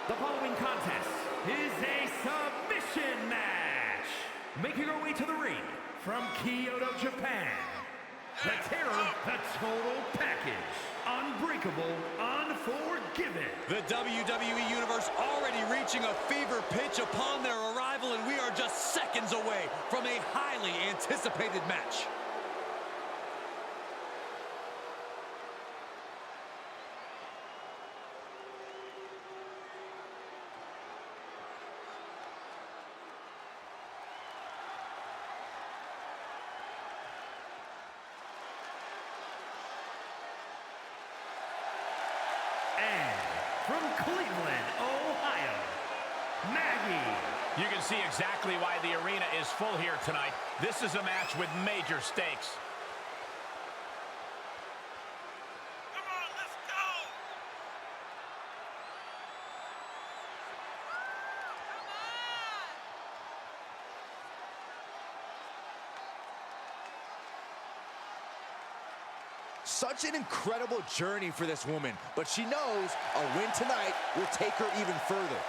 The following contest is a submission match. Making her way to the ring from Kyoto, Japan. The Terror, the Total Package. Unbreakable, Unforgiven. The WWE Universe already reaching a fever pitch upon their arrival, and we are just seconds away from a highly anticipated match. From Cleveland, Ohio, Maggie. You can see exactly why the arena is full here tonight. This is a match with major stakes. Come on, let's go! Come on! Such an incredible journey for this woman, but she knows a win tonight will take her even further.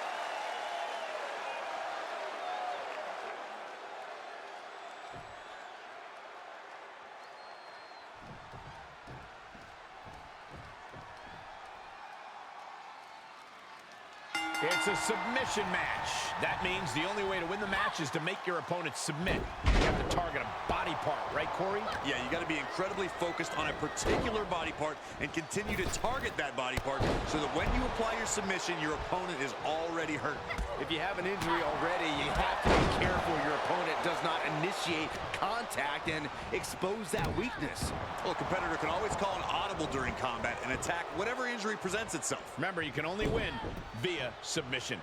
It's a submission match. That means the only way to win the match is to make your opponent submit. You have to target a body part, right, Corey? Yeah, you got to be incredibly focused on a particular body part and continue to target that body part so that when you apply your submission, your opponent is already hurt. If you have an injury already, you have to be careful your opponent does not initiate contact and expose that weakness. Well, a competitor can always call an audible during combat and attack whatever injury presents itself. Remember, you can only win via submission.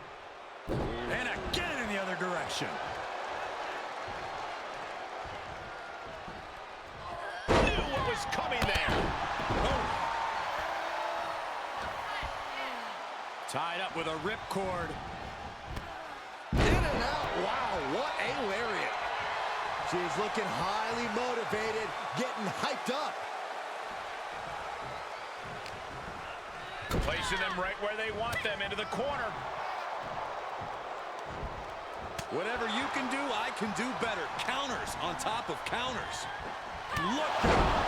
And again in the other direction. Knew what was coming there. Oh. Tied up with a ripcord. In and out. Wow, what a lariat. She's looking highly motivated, getting hyped up. Placing them right where they want them, into the corner. Whatever you can do, I can do better. Counters on top of counters. Look out.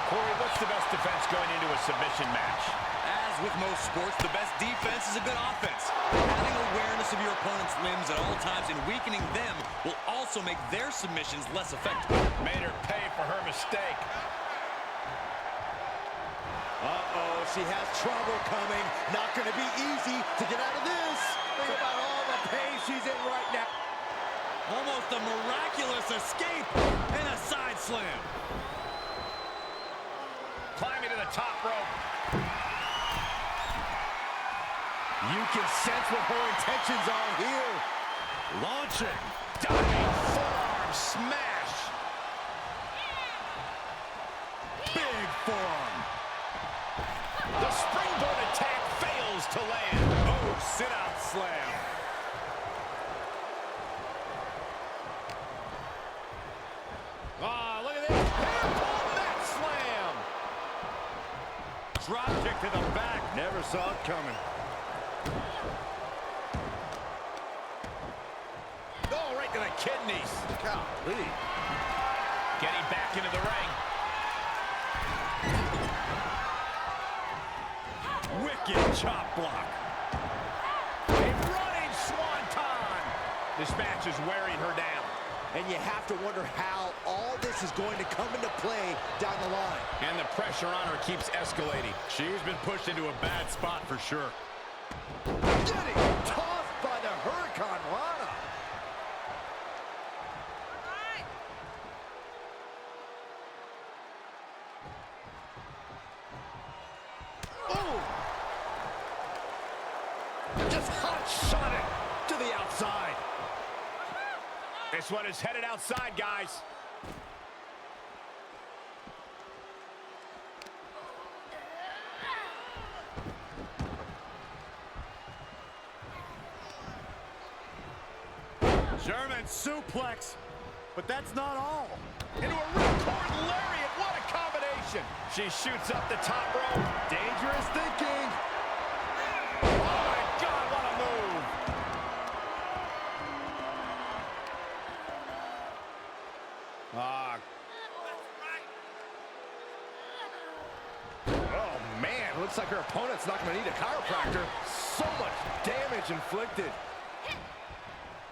Corey, what's the best defense going into a submission match? As with most sports, the best defense is a good offense. Having awareness of your opponent's limbs at all times and weakening them will also make their submissions less effective. Made her pay for her mistake. Uh-oh, she has trouble coming. Not going to be easy to get out of this. Think about all the pain she's in right now. Almost a miraculous escape and a side slam. Climbing to the top rope. You can sense what her intentions are here. Launching. Diving forearm smash. Big forearm. The springboard attack fails to land. Oh, sit-out slam. Ah, look at this. Hairpole mat slam. Drop kick to the back. Never saw it coming. Oh, right to the kidneys. Golly. Getting back into the ring. Wicked chop block. A running swanton. This match is wearing her down. And you have to wonder how all this is going to come into play down the line. And the pressure on her keeps escalating. She's been pushed into a bad spot for sure. Getting tossed by the Hurricane Rana. Oh! Just hot shot it to the outside. This one is headed outside, guys. German suplex, but that's not all. Into a ripcord lariat. What a combination. submission. She shoots up the top rope. Dangerous thinking. Oh, my God, what a move. Oh, man. Looks like her opponent's not going to need a chiropractor. So much damage inflicted.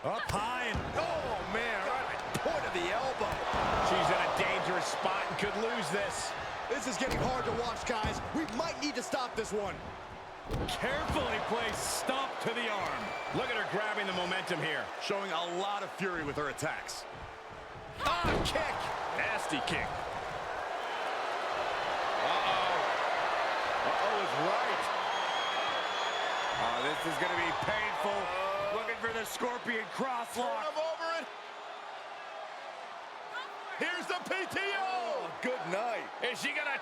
Up high and... Oh, man. Right at the point of the elbow. She's in a dangerous spot and could lose this. This is getting hard to watch, guys. We might need to stop this one. Carefully placed stomp to the arm. Look at her grabbing the momentum here. Showing a lot of fury with her attacks. Ah, kick. Nasty kick. Uh-oh is right. Oh, this is going to be painful. Looking for the Scorpion crosslock. Over it. Here's the PTO. Good night. Is she gonna...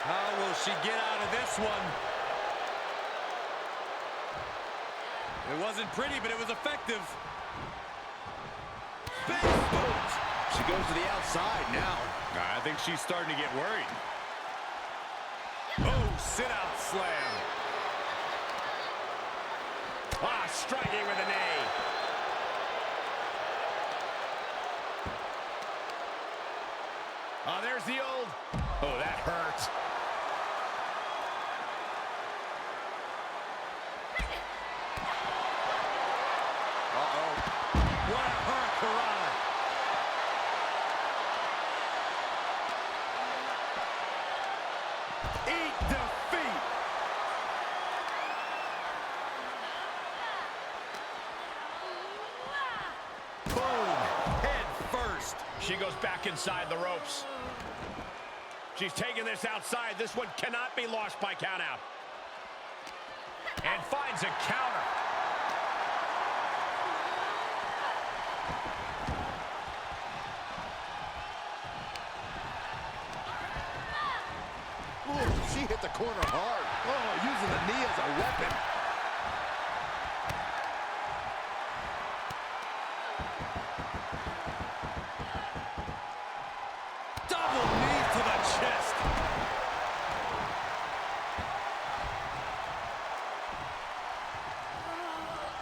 How will she get out of this one? It wasn't pretty, but it was effective. Big boot. She goes to the outside now. I think she's starting to get worried. Oh, sit-out slam. Ah, striking with a knee. Oh, there's the old... Oh, that hurt. What a hurricanrana. Eat defeat. Boom. Head first. She goes back inside the ropes. She's taking this outside. This one cannot be lost by countout. And finds a counter. Ooh, she hit the corner hard. Oh, using the knee as a weapon. Double knee to the chest.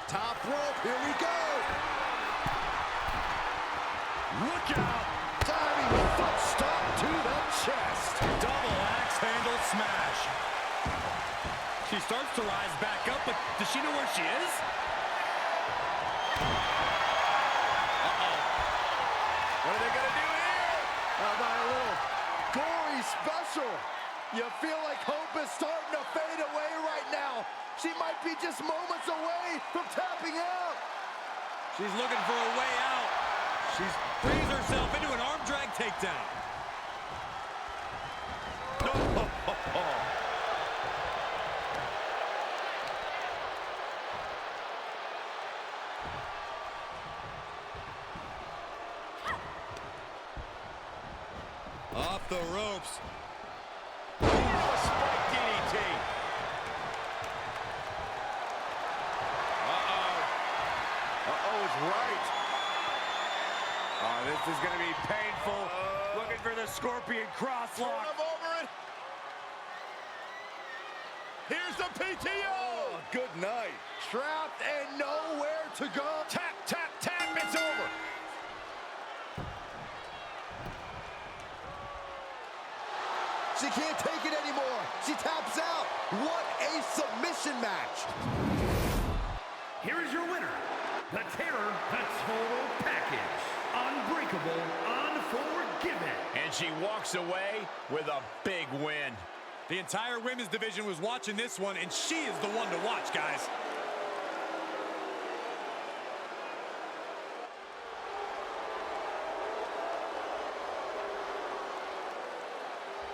Top rope, here we go. Look out. Diving foot stomp to the chest. Double axe handle smash. She starts to rise back up, but does she know where she is? Uh-oh. What are they going to do here? How about a little gory special? You feel like hope is starting to fade away right now. She might be just moments away from tapping out. She's looking for a way out. She's frees herself into an arm drag takedown. Off the ropes. Oh, a spike DDT. Uh-oh is right. Oh, this is going to be painful. Looking for the Scorpion crosslock. Over it. Here's the PTO. Oh, good night. Trapped and nowhere to go. Tap, tap, tap. It's over. She can't take it anymore. She taps out. What a submission match. Here is your winner, the Terror, the Total Package. Unbreakable, unforgiven. And she walks away with a big win. The entire women's division was watching this one, and she is the one to watch, guys.